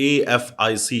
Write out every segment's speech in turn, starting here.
AFIC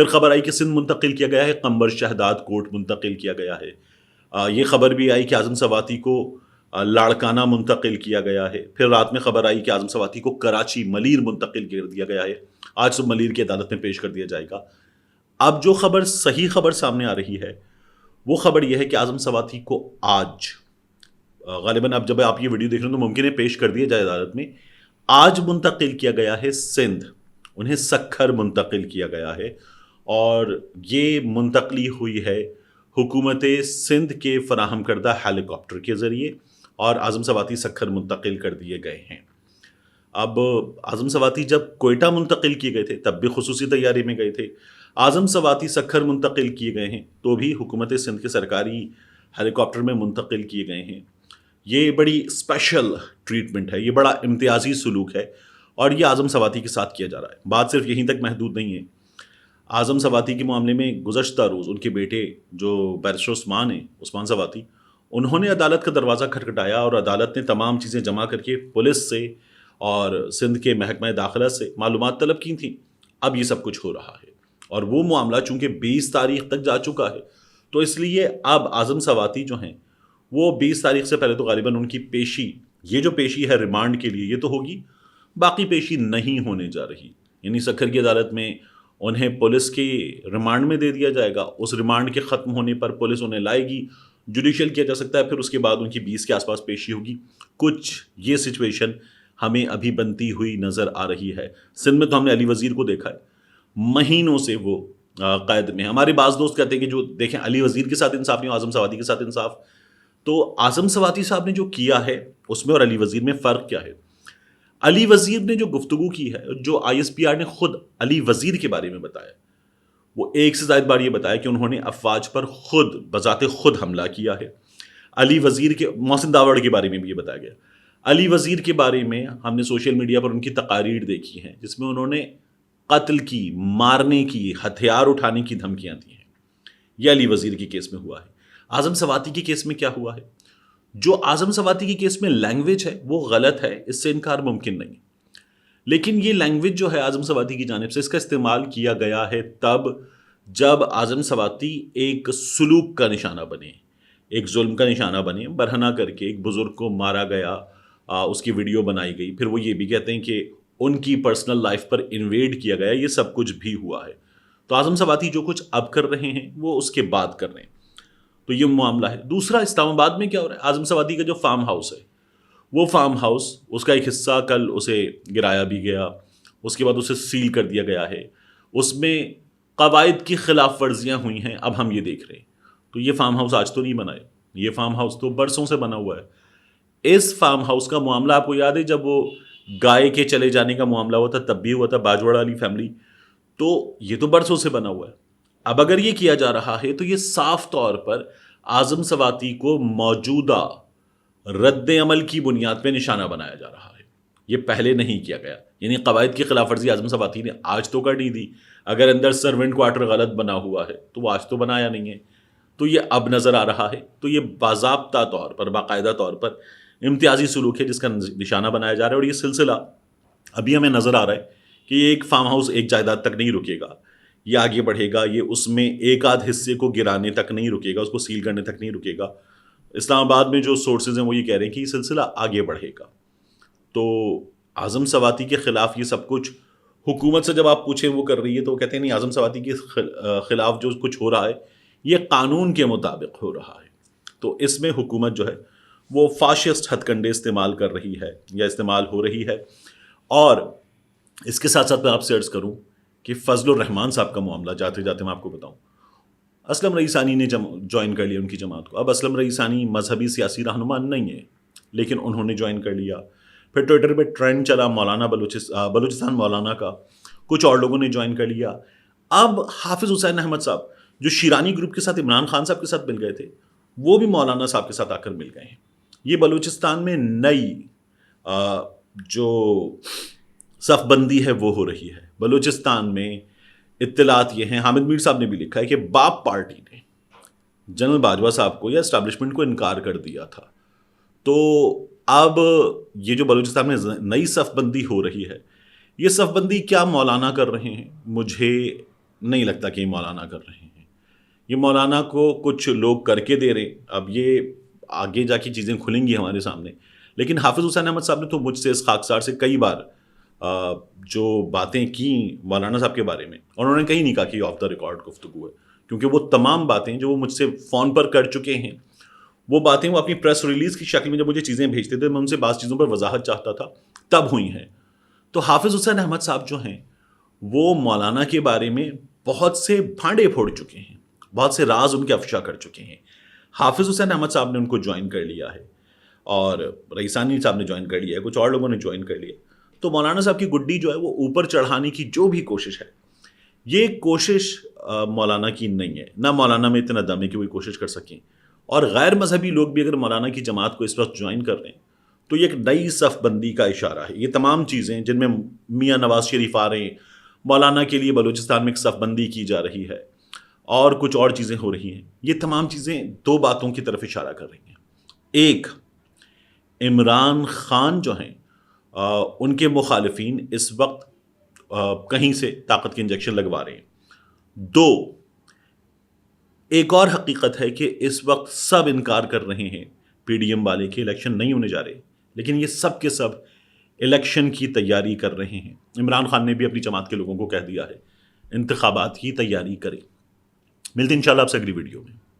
پھر خبر آئی کہ سندھ منتقل کیا گیا ہے، قنبر شہداد کوٹ منتقل کیا گیا ہے. یہ خبر بھی آئی کہ اعظم سواتی کو لاڑکانہ منتقل کیا گیا ہے. پھر رات میں خبر آئی کہ اعظم سواتی کو کراچی ملیر منتقل کر دیا گیا ہے. آج صبح ملیر کی عدالت میں پیش کر دیا جائے گا. اب جو خبر صحیح خبر سامنے آ رہی ہے وہ خبر یہ ہے کہ اعظم سواتی کو آج غالباً اب جب آپ یہ ویڈیو دیکھ رہے ہیں تو ممکن ہے پیش کر دیا جائے عدالت میں. آج منتقل کیا گیا ہے سندھ، انہیں سکھر منتقل کیا گیا ہے. اور یہ منتقلی ہوئی ہے حکومت سندھ کے فراہم کردہ ہیلی کاپٹر کے ذریعے، اور اعظم سواتی سکھر منتقل کر دیے گئے ہیں. اب اعظم سواتی جب کوئٹہ منتقل کیے گئے تھے تب بھی خصوصی تیاری میں گئے تھے. اعظم سواتی سکھر منتقل کیے گئے ہیں تو بھی حکومت سندھ کے سرکاری ہیلی کاپٹر میں منتقل کیے گئے ہیں. یہ بڑی اسپیشل ٹریٹمنٹ ہے، یہ بڑا امتیازی سلوک ہے، اور یہ اعظم سواتی کے ساتھ کیا جا رہا ہے. بات صرف یہیں تک محدود نہیں ہے. اعظم سواتی کے معاملے میں گزشتہ روز ان کے بیٹے جو بیرسٹر عثمان ہیں، عثمان سواتی، انہوں نے عدالت کا دروازہ کھٹکھٹایا اور عدالت نے تمام چیزیں جمع کر کے پولیس سے اور سندھ کے محکمہ داخلہ سے معلومات طلب کی تھیں. اب یہ سب کچھ ہو رہا ہے، اور وہ معاملہ چونکہ 20 تاریخ تک جا چکا ہے تو اس لیے اب اعظم سواتی جو ہیں وہ 20 تاریخ سے پہلے تو غالباً ان کی پیشی، یہ جو پیشی ہے ریمانڈ کے لیے، یہ تو ہوگی، باقی پیشی نہیں ہونے جا رہی. یعنی سکھر کی عدالت میں انہیں پولیس کی ریمانڈ میں دے دیا جائے گا. اس ریمانڈ کے ختم ہونے پر پولیس انہیں لائے گی، جوڈیشل کیا جا سکتا ہے، پھر اس کے بعد ان کی 20 کے آس پاس پیشی ہوگی. کچھ یہ سچویشن ہمیں ابھی بنتی ہوئی نظر آ رہی ہے. سندھ میں تو ہم نے علی وزیر کو دیکھا ہے، مہینوں سے وہ قید میں. ہمارے بعض دوست کہتے ہیں کہ جو دیکھیں علی وزیر کے ساتھ انصاف نہیں، اعظم سواتی کے ساتھ انصاف. تو اعظم سواتی صاحب نے جو کیا ہے اس میں اور علی وزیر میں فرق کیا ہے؟ علی وزیر نے جو گفتگو کی ہے، جو آئی ایس پی آر نے خود علی وزیر کے بارے میں بتایا، وہ ایک سے زائد بار یہ بتایا کہ انہوں نے افواج پر خود بذات خود حملہ کیا ہے. علی وزیر کے محسن داوڑ کے بارے میں بھی یہ بتایا گیا. علی وزیر کے بارے میں ہم نے سوشل میڈیا پر ان کی تقاریر دیکھی ہیں جس میں انہوں نے قتل کی، مارنے کی، ہتھیار اٹھانے کی دھمکیاں دی ہیں. یہ علی وزیر کے کیس میں ہوا ہے. اعظم سواتی کے کیس میں کیا ہوا ہے؟ جو اعظم سواتی کے کیس میں لینگویج ہے وہ غلط ہے، اس سے انکار ممکن نہیں. لیکن یہ لینگویج جو ہے اعظم سواتی کی جانب سے، اس کا استعمال کیا گیا ہے تب جب اعظم سواتی ایک سلوک کا نشانہ بنے، ایک ظلم کا نشانہ بنے. برہنہ کر کے ایک بزرگ کو مارا گیا، اس کی ویڈیو بنائی گئی، پھر وہ یہ بھی کہتے ہیں کہ ان کی پرسنل لائف پر انویڈ کیا گیا. یہ سب کچھ بھی ہوا ہے. تو اعظم سواتی جو کچھ اب کر رہے ہیں وہ اس کے بعد کر رہے ہیں. تو یہ معاملہ ہے. دوسرا، اسلام آباد میں کیا ہو رہا ہے؟ اعظم سواتی کا جو فارم ہاؤس ہے، وہ فارم ہاؤس، اس کا ایک حصہ کل اسے گرایا بھی گیا، اس کے بعد اسے سیل کر دیا گیا ہے. اس میں قواعد کی خلاف ورزیاں ہوئی ہیں، اب ہم یہ دیکھ رہے ہیں. تو یہ فارم ہاؤس آج تو نہیں بنا ہے، یہ فارم ہاؤس تو برسوں سے بنا ہوا ہے. اس فارم ہاؤس کا معاملہ آپ کو یاد ہے جب وہ گائے کے چلے جانے کا معاملہ ہوا تھا تب بھی ہوا تھا، باجوڑ والی فیملی. تو یہ تو برسوں سے بنا ہوا ہے. اب اگر یہ کیا جا رہا ہے تو یہ صاف طور پر اعظم سواتی کو موجودہ رد عمل کی بنیاد پہ نشانہ بنایا جا رہا ہے. یہ پہلے نہیں کیا گیا. یعنی قواعد کی خلاف ورزی اعظم سواتی نے آج تو کر نہیں دی. اگر اندر سرونٹ کوارٹر غلط بنا ہوا ہے تو وہ آج تو بنایا نہیں ہے. تو یہ اب نظر آ رہا ہے. تو یہ باضابطہ طور پر، باقاعدہ طور پر امتیازی سلوک ہے جس کا نشانہ بنایا جا رہا ہے. اور یہ سلسلہ ابھی ہمیں نظر آ رہا ہے کہ یہ ایک فارم ہاؤس ایک جائیداد تک نہیں رکے گا، یہ آگے بڑھے گا. یہ اس میں ایک آدھ حصے کو گرانے تک نہیں رکے گا، اس کو سیل کرنے تک نہیں رکے گا. اسلام آباد میں جو سورسز ہیں وہ یہ کہہ رہے ہیں کہ یہ سلسلہ آگے بڑھے گا. تو اعظم سواتی کے خلاف یہ سب کچھ حکومت سے جب آپ پوچھیں وہ کر رہی ہے تو وہ کہتے ہیں نہیں، اعظم سواتی کے خلاف جو کچھ ہو رہا ہے یہ قانون کے مطابق ہو رہا ہے. تو اس میں حکومت جو ہے وہ فاشسٹ ہتھ کنڈے استعمال کر رہی ہے یا استعمال ہو رہی ہے. اور اس کے ساتھ ساتھ میں آپ سے عرض کروں کہ فضل الرحمان صاحب کا معاملہ جاتے جاتے میں آپ کو بتاؤں. اسلم رئیسانی نے جوائن کر لیا ان کی جماعت کو. اب اسلم رئیسانی مذہبی سیاسی رہنما نہیں ہے لیکن انہوں نے جوائن کر لیا. پھر ٹویٹر پہ ٹرینڈ چلا مولانا بلوچستان مولانا کا، کچھ اور لوگوں نے جوائن کر لیا. اب حافظ حسین احمد صاحب جو شیرانی گروپ کے ساتھ عمران خان صاحب کے ساتھ مل گئے تھے، وہ بھی مولانا صاحب کے ساتھ آ کر مل گئے ہیں. یہ بلوچستان میں نئی جو صف بندی ہے وہ ہو رہی ہے. بلوچستان میں اطلاعات یہ ہیں، حامد میر صاحب نے بھی لکھا ہے کہ باپ پارٹی نے جنرل باجوہ صاحب کو یا اسٹیبلشمنٹ کو انکار کر دیا تھا. تو اب یہ جو بلوچستان میں نئی صف بندی ہو رہی ہے، یہ صف بندی کیا مولانا کر رہے ہیں؟ مجھے نہیں لگتا کہ یہ مولانا کر رہے ہیں. یہ مولانا کو کچھ لوگ کر کے دے رہے ہیں. اب یہ آگے جا کے چیزیں کھلیں گی ہمارے سامنے. لیکن حافظ حسین احمد صاحب نے تو مجھ سے اس خاکسار سے کئی بار جو باتیں کی مولانا صاحب کے بارے میں، اور انہوں نے کہیں نہیں کہا کہ یہ آف دا ریکارڈ گفتگو ہے، کیونکہ وہ تمام باتیں جو وہ مجھ سے فون پر کر چکے ہیں، وہ باتیں وہ اپنی پریس ریلیز کی شکل میں جب مجھے چیزیں بھیجتے تھے، میں ان سے بعض چیزوں پر وضاحت چاہتا تھا، تب ہوئی ہیں. تو حافظ حسین احمد صاحب جو ہیں وہ مولانا کے بارے میں بہت سے بھانڈے پھوڑ چکے ہیں، بہت سے راز ان کے افشا کر چکے ہیں. حافظ حسین احمد صاحب نے ان کو جوائن کر لیا ہے، اور رئیسانی صاحب نے جوائن کر لیا ہے، کچھ اور لوگوں نے جوائن کر لیا. تو مولانا صاحب کی گڈی جو ہے وہ اوپر چڑھانے کی جو بھی کوشش ہے، یہ کوشش مولانا کی نہیں ہے. نہ مولانا میں اتنا دم ہے کہ وہ کوشش کر سکیں. اور غیر مذہبی لوگ بھی اگر مولانا کی جماعت کو اس وقت جوائن کر رہے ہیں تو یہ ایک نئی صف بندی کا اشارہ ہے. یہ تمام چیزیں جن میں میاں نواز شریف آ رہے ہیں، مولانا کے لیے بلوچستان میں ایک صف بندی کی جا رہی ہے، اور کچھ اور چیزیں ہو رہی ہیں، یہ تمام چیزیں دو باتوں کی طرف اشارہ کر رہی ہیں. ایک، عمران خان جو ہیں ان کے مخالفین اس وقت کہیں سے طاقت کے انجیکشن لگوا رہے ہیں. دو، ایک اور حقیقت ہے کہ اس وقت سب انکار کر رہے ہیں پی ڈی ایم والے کہ الیکشن نہیں ہونے جا رہے، لیکن یہ سب کے سب الیکشن کی تیاری کر رہے ہیں. عمران خان نے بھی اپنی جماعت کے لوگوں کو کہہ دیا ہے انتخابات کی تیاری کریں. ملتے ہیں انشاءاللہ آپ سے اگلی ویڈیو میں.